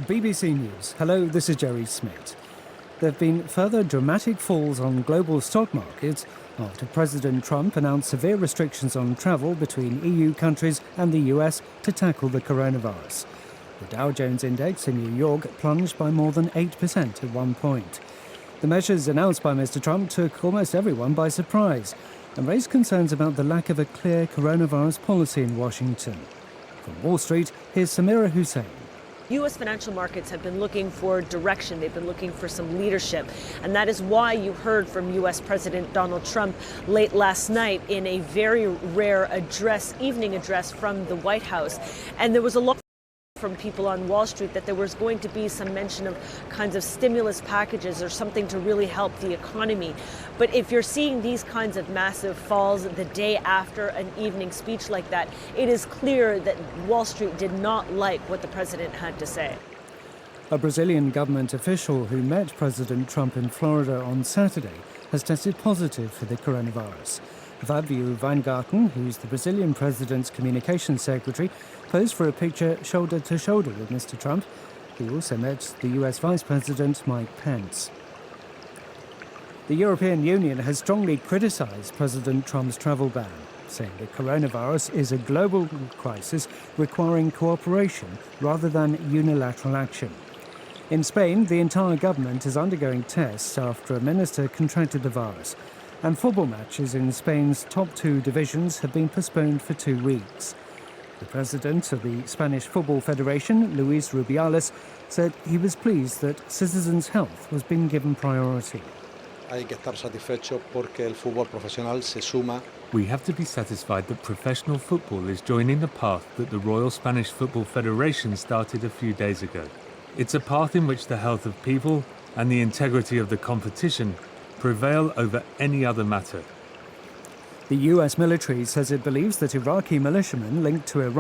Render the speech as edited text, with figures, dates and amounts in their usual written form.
BBC News. Hello, this is Jerry Smith. There have been further dramatic falls on global stock markets after President Trump announced severe restrictions on travel between EU countries and the US to tackle the coronavirus. The Dow Jones Index in New York plunged by more than 8% at one point. The measures announced by Mr. Trump took almost everyone by surprise and raised concerns about the lack of a clear coronavirus policy in Washington. From Wall Street, here's Samira Hussein. U.S. financial markets have been looking for direction. They've been looking for some leadership. And that is why you heard from U.S. President Donald Trump late last night in a very rare evening address from the White House. And there was a lot from people on Wall Street that there was going to be some mention of kinds of stimulus packages or something to really help the economy. But if you're seeing these kinds of massive falls the day after an evening speech like that, it is clear that Wall Street did not like what the president had to say. A Brazilian government official who met President Trump in Florida on Saturday has tested positive for the coronavirus. Fabio Weingarten, who's the Brazilian president's communications secretary, posed for a picture shoulder to shoulder with Mr. Trump. He also met the US Vice President Mike Pence. The European Union has strongly criticized President Trump's travel ban, saying the coronavirus is a global crisis requiring cooperation rather than unilateral action. In Spain, the entire government is undergoing tests after a minister contracted the virus, and football matches in Spain's top two divisions have been postponed for 2 weeks. The president of the Spanish Football Federation, Luis Rubiales, said he was pleased that citizens' health was being given priority. We have to be satisfied that professional football is joining the path that the Royal Spanish Football Federation started a few days ago. It's a path in which the health of people and the integrity of the competition prevail over any other matter. The US military says it believes that Iraqi militiamen linked to Iran